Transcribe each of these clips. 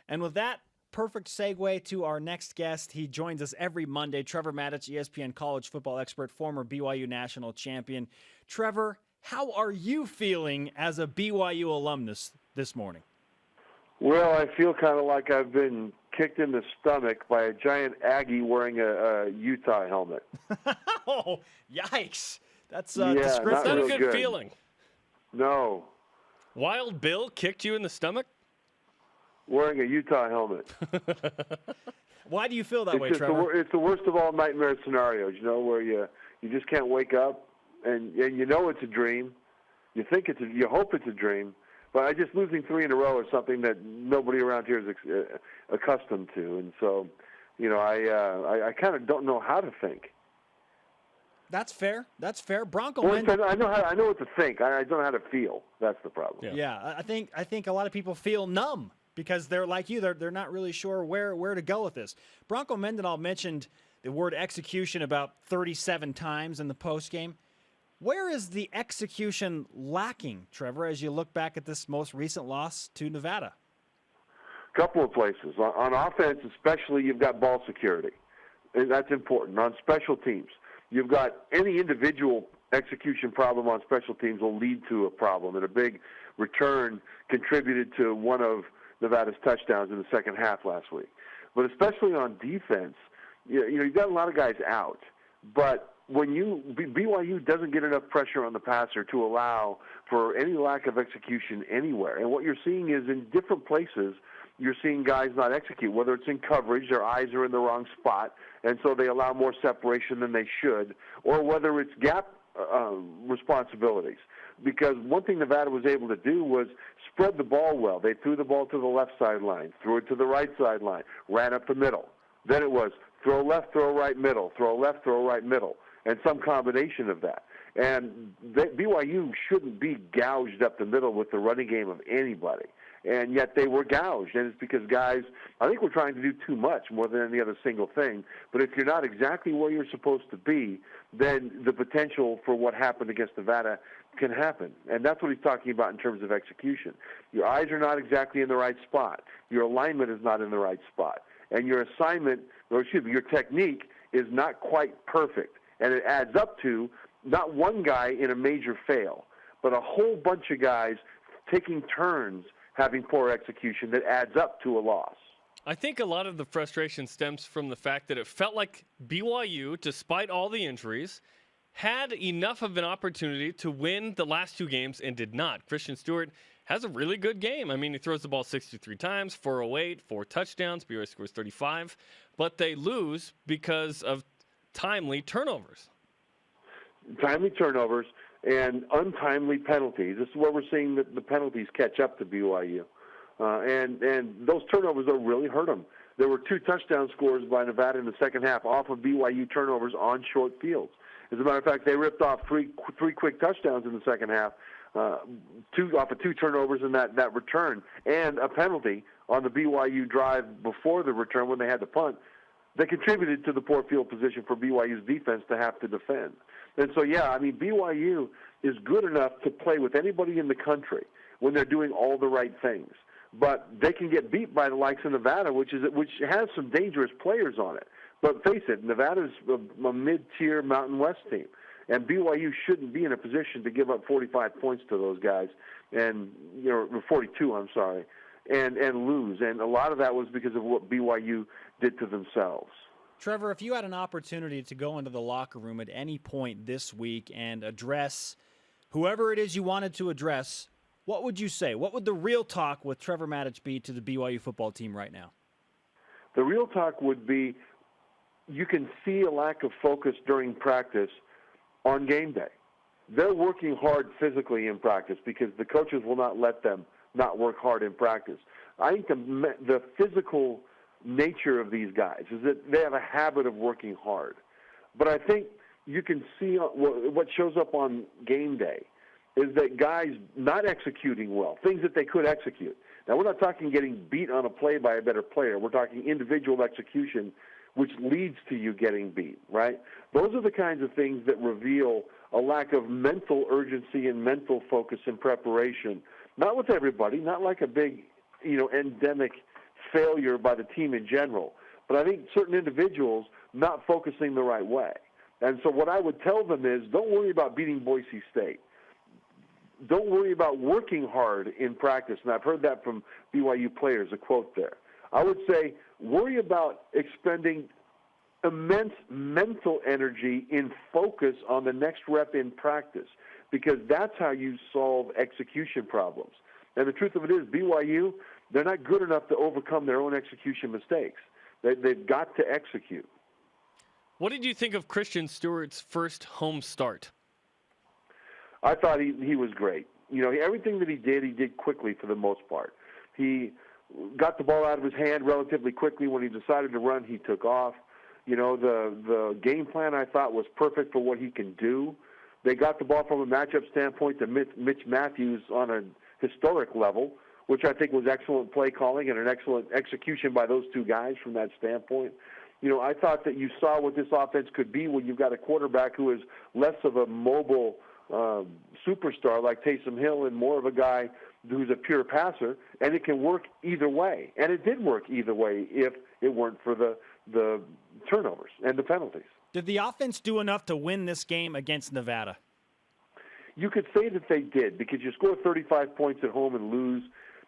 And with that, perfect segue to our next guest. He joins us every Monday. Trevor Matich, ESPN college football expert, former BYU national champion. Trevor, how are you feeling as a BYU alumnus this morning? Well, I feel kind of like I've been kicked in the stomach by a giant Aggie wearing a Utah helmet. Oh, yikes. That's descriptive. That's not a good feeling. No. Wild Bill kicked you in the stomach? Wearing a Utah helmet. Why do you feel that way, Trevor? It's the worst of all nightmare scenarios, where you just can't wake up and you know it's a dream. You hope it's a dream. But losing 3 in a row is something that nobody around here is accustomed to. And so, I kind of don't know how to think. That's fair. Bronco. Well, I know what to think. I don't know how to feel. That's the problem. Yeah. I think a lot of people feel numb because they're like you. They're not really sure where to go with this. Bronco Mendenhall mentioned the word execution about 37 times in the postgame. Where is the execution lacking, Trevor, as you look back at this most recent loss to Nevada? A couple of places. On offense, especially, you've got ball security. And that's important. On special teams, you've got any individual execution problem on special teams will lead to a problem. And a big return contributed to one of Nevada's touchdowns in the second half last week. But especially on defense, you've got a lot of guys out. But when BYU doesn't get enough pressure on the passer to allow for any lack of execution anywhere. And what you're seeing is in different places, you're seeing guys not execute, whether it's in coverage, their eyes are in the wrong spot, and so they allow more separation than they should, or whether it's gap responsibilities. Because one thing Nevada was able to do was spread the ball well. They threw the ball to the left sideline, threw it to the right sideline, ran up the middle. Then it was throw left, throw right, middle, throw left, throw right, middle, and some combination of that. And BYU shouldn't be gouged up the middle with the running game of anybody. And yet they were gouged. And it's because guys, I think we're trying to do too much more than any other single thing. But if you're not exactly where you're supposed to be, then the potential for what happened against Nevada can happen. And that's what he's talking about in terms of execution. Your eyes are not exactly in the right spot. Your alignment is not in the right spot. And your your technique is not quite perfect. And it adds up to not one guy in a major fail, but a whole bunch of guys taking turns having poor execution that adds up to a loss. I think a lot of the frustration stems from the fact that it felt like BYU, despite all the injuries, had enough of an opportunity to win the last 2 games and did not. Christian Stewart has a really good game. I mean, he throws the ball 63 times, 408, 4 touchdowns. BYU scores 35. But they lose because of timely turnovers. Timely turnovers and untimely penalties. This is where we're seeing the penalties catch up to BYU. And those turnovers, though, really hurt them. There were 2 touchdown scores by Nevada in the second half off of BYU turnovers on short fields. As a matter of fact, they ripped off three quick touchdowns in the second half, off of 2 turnovers in that return, and a penalty on the BYU drive before the return when they had to punt. That contributed to the poor field position for BYU's defense to have to defend. And so, BYU is good enough to play with anybody in the country when they're doing all the right things. But they can get beat by the likes of Nevada, which has some dangerous players on it. But face it, Nevada's a mid-tier Mountain West team. And BYU shouldn't be in a position to give up 45 points to those guys, and 42, I'm sorry, and lose. And a lot of that was because of what BYU did to themselves. Trevor, if you had an opportunity to go into the locker room at any point this week and address whoever it is you wanted to address, what would you say? What would the real talk with Trevor Matich be to the BYU football team right now? The real talk would be you can see a lack of focus during practice on game day. They're working hard physically in practice because the coaches will not let them not work hard in practice. I think the physical nature of these guys is that they have a habit of working hard. But I think you can see what shows up on game day is that guys not executing well, things that they could execute. Now, we're not talking getting beat on a play by a better player. We're talking individual execution, which leads to you getting beat, right? Those are the kinds of things that reveal a lack of mental urgency and mental focus and preparation. Not with everybody, not like a big, endemic failure by the team in general, but I think certain individuals not focusing the right way. And so what I would tell them is, don't worry about beating Boise State. Don't worry about working hard in practice. And I've heard that from BYU players, a quote there. I would say, worry about expending immense mental energy in focus on the next rep in practice, because that's how you solve execution problems. And the truth of it is, BYU, they're not good enough to overcome their own execution mistakes. They've got to execute. What did you think of Christian Stewart's first home start? I thought he was great. You know, everything that he did quickly for the most part. He got the ball out of his hand relatively quickly. When he decided to run, he took off. You know, the game plan, I thought, was perfect for what he can do. They got the ball from a matchup standpoint to Mitch Matthews on a historic level, which I think was excellent play calling and an excellent execution by those two guys from that standpoint. You know, I thought that you saw what this offense could be when you've got a quarterback who is less of a mobile superstar like Taysom Hill and more of a guy who's a pure passer, and it can work either way. And it did work either way if it weren't for the turnovers and the penalties. Did the offense do enough to win this game against Nevada? You could say that they did, because you score 35 points at home and lose.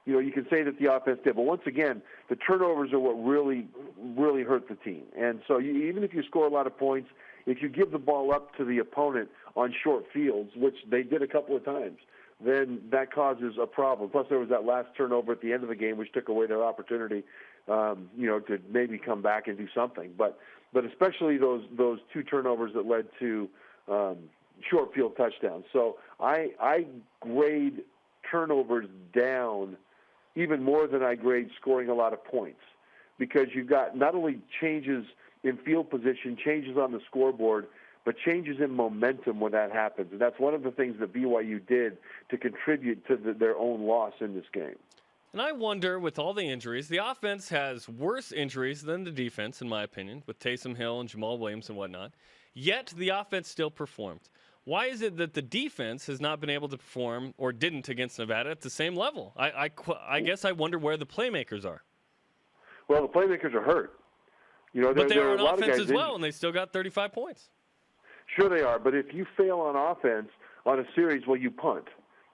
You know, you can say that the offense did. But once again, the turnovers are what really, really hurt the team. And so even if you score a lot of points, if you give the ball up to the opponent on short fields, which they did a couple of times, then that causes a problem. Plus, there was that last turnover at the end of the game, which took away their opportunity, to maybe come back and do something. But especially those two turnovers that led to short field touchdowns. So I grade turnovers down even more than I grade scoring a lot of points, because you've got not only changes in field position, changes on the scoreboard, but changes in momentum when that happens. And that's one of the things that BYU did to contribute to their own loss in this game. And I wonder, with all the injuries, the offense has worse injuries than the defense, in my opinion, with Taysom Hill and Jamal Williams and whatnot. Yet the offense still performed. Why is it that the defense has not been able to perform, or didn't, against Nevada at the same level? I guess I wonder where the playmakers are. Well, the playmakers are hurt. You know, but they are on on offense as well, and they still got 35 points. Sure they are, but if you fail on offense on a series, well, you punt.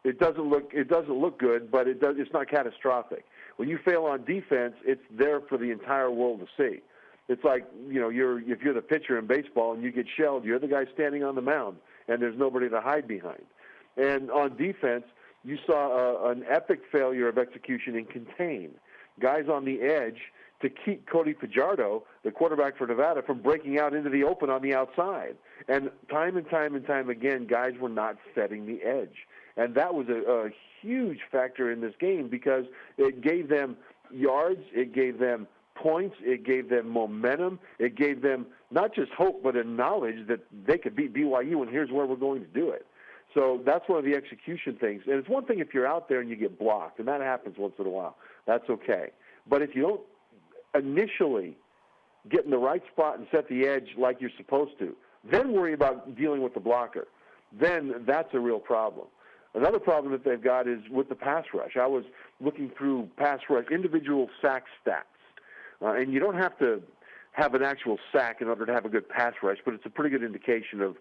It doesn't look good, but it's not catastrophic. When you fail on defense, it's there for the entire world to see. It's like, you know, if you're the pitcher in baseball and you get shelled, you're the guy standing on the mound, and there's nobody to hide behind. And on defense, you saw an epic failure of execution in contain. Guys on the edge to keep Cody Fajardo, the quarterback for Nevada, from breaking out into the open on the outside. And time again, guys were not setting the edge. And that was a huge factor in this game, because it gave them yards, it gave them points, it gave them momentum, it gave them not just hope, but a knowledge that they could beat BYU, and here's where we're going to do it. So that's one of the execution things. And it's one thing if you're out there and you get blocked, and that happens once in a while. That's okay. But if you don't initially get in the right spot and set the edge like you're supposed to, then worry about dealing with the blocker. Then that's a real problem. Another problem that they've got is with the pass rush. I was looking through pass rush, individual sack stats. And you don't have to have an actual sack in order to have a good pass rush, but it's a pretty good indication of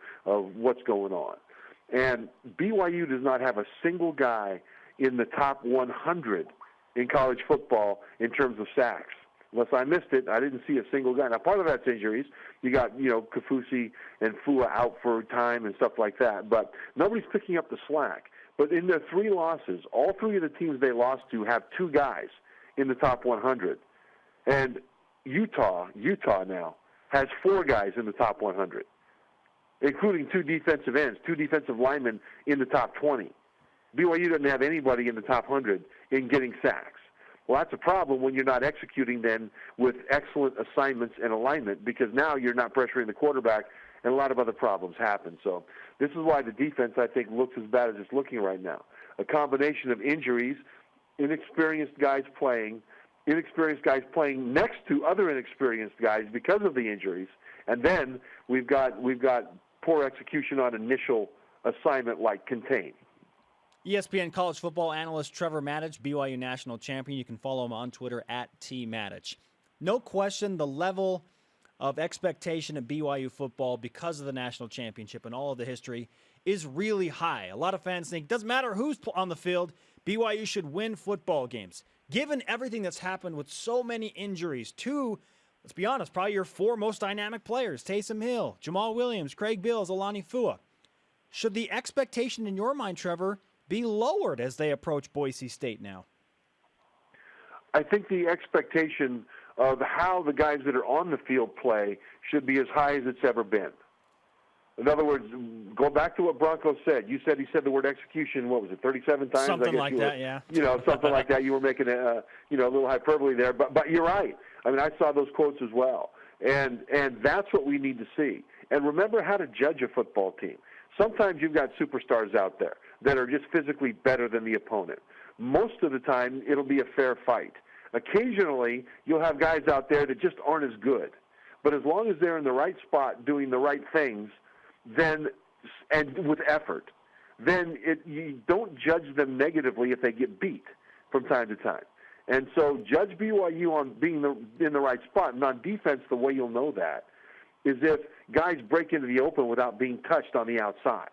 what's going on. And BYU does not have a single guy in the top 100 in college football in terms of sacks. Unless I missed it, I didn't see a single guy. Now, part of that's injuries. You got, Kafusi and Fua out for time and stuff like that. But nobody's picking up the slack. But in their three losses, all three of the teams they lost to have two guys in the top 100. And Utah now has four guys in the top 100, including two defensive ends, two defensive linemen in the top 20. BYU doesn't have anybody in the top 100 in getting sacks. Well, that's a problem when you're not executing then with excellent assignments and alignment, because now you're not pressuring the quarterback, and a lot of other problems happen. So this is why the defense, I think, looks as bad as it's looking right now. A combination of injuries, inexperienced guys playing next to other inexperienced guys because of the injuries, and then we've got poor execution on initial assignment like contain. ESPN college football analyst Trevor Matich, BYU national champion. You can follow him on Twitter at @TMatich. No question, the level of expectation of BYU football because of the national championship and all of the history is really high. A lot of fans think it doesn't matter who's on the field, BYU should win football games. Given everything that's happened with so many injuries to, let's be honest, probably your 4 most dynamic players, Taysom Hill, Jamal Williams, Craig Bills, Alani Fua, should the expectation in your mind, Trevor, be lowered as they approach Boise State now? I think the expectation of how the guys that are on the field play should be as high as it's ever been. In other words, go back to what Bronco said. He said the word execution, what was it, 37 times? Something like that, yeah. Something like that. You were making a little hyperbole there, but you're right. I mean, I saw those quotes as well. And that's what we need to see. And remember how to judge a football team. Sometimes you've got superstars out there that are just physically better than the opponent. Most of the time, it'll be a fair fight. Occasionally, you'll have guys out there that just aren't as good. But as long as they're in the right spot doing the right things, then and with effort, then you don't judge them negatively if they get beat from time to time. And so judge BYU on being in the right spot. And on defense, the way you'll know that is if guys break into the open without being touched on the outside,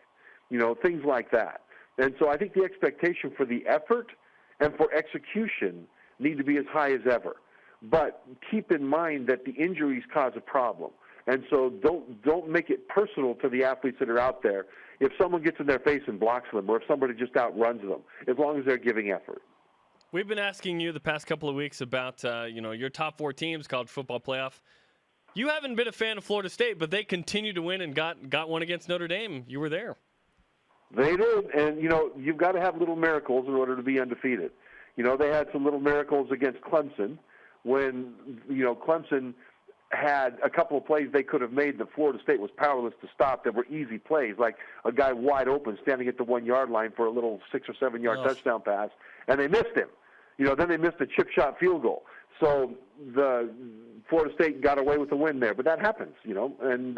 things like that. And so I think the expectation for the effort and for execution need to be as high as ever. But keep in mind that the injuries cause a problem. And so don't make it personal to the athletes that are out there if someone gets in their face and blocks them or if somebody just outruns them, as long as they're giving effort. We've been asking you the past couple of weeks about your top 4 teams, college football playoff. You haven't been a fan of Florida State, but they continue to win and got one against Notre Dame. You were there. They did, and you've got to have little miracles in order to be undefeated. They had some little miracles against Clemson when Clemson had a couple of plays they could have made that Florida State was powerless to stop that were easy plays, like a guy wide open standing at the 1-yard line for a little 6 or 7 yard touchdown pass, and they missed him. Then they missed a chip shot field goal. So the Florida State got away with the win there, but that happens, And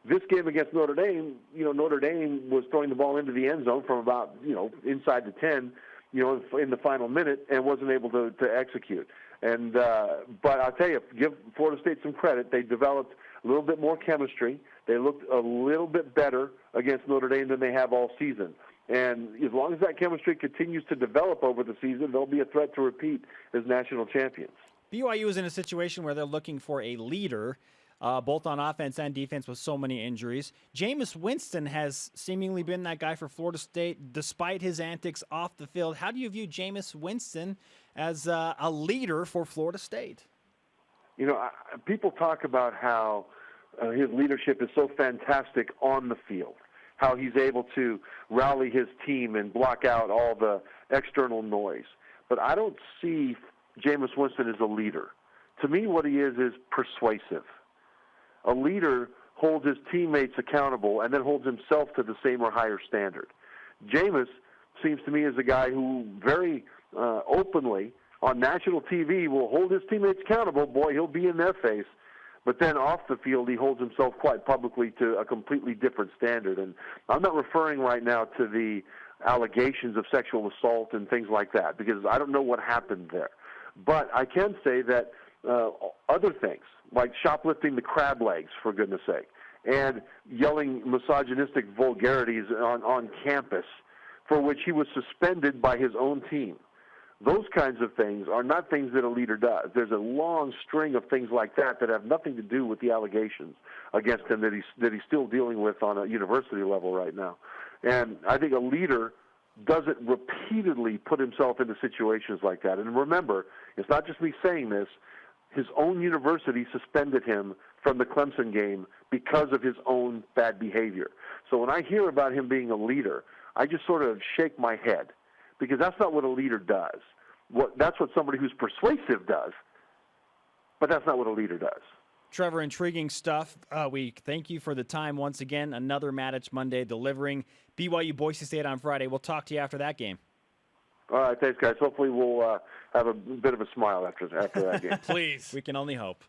this game against Notre Dame, Notre Dame was throwing the ball into the end zone from about, inside the 10, in the final minute and wasn't able to execute. And but I'll tell you, give Florida State some credit. They developed a little bit more chemistry. They looked a little bit better against Notre Dame than they have all season. And as long as that chemistry continues to develop over the season, they'll be a threat to repeat as national champions. BYU is in a situation where they're looking for a leader, both on offense and defense with so many injuries. Jameis Winston has seemingly been that guy for Florida State despite his antics off the field. How do you view Jameis Winston as a leader for Florida State? People talk about how his leadership is so fantastic on the field, how he's able to rally his team and block out all the external noise. But I don't see Jameis Winston as a leader. To me, what he is persuasive. A leader holds his teammates accountable and then holds himself to the same or higher standard. Jameis seems to me as a guy who very openly on national TV will hold his teammates accountable. Boy, he'll be in their face. But then off the field, he holds himself quite publicly to a completely different standard. And I'm not referring right now to the allegations of sexual assault and things like that, because I don't know what happened there. But I can say that other things, like shoplifting the crab legs, for goodness sake, and yelling misogynistic vulgarities on campus, for which he was suspended by his own team. Those kinds of things are not things that a leader does. There's a long string of things like that have nothing to do with the allegations against him that he's still dealing with on a university level right now. And I think a leader doesn't repeatedly put himself into situations like that. And remember, it's not just me saying this. His own university suspended him from the Clemson game because of his own bad behavior. So when I hear about him being a leader, I just sort of shake my head, because that's not what a leader does. That's what somebody who's persuasive does, but that's not what a leader does. Trevor, intriguing stuff. We thank you for the time once again. Another Matich Monday delivering BYU Boise State on Friday. We'll talk to you after that game. All right, thanks, guys. Hopefully we'll have a bit of a smile after that game. Please. We can only hope.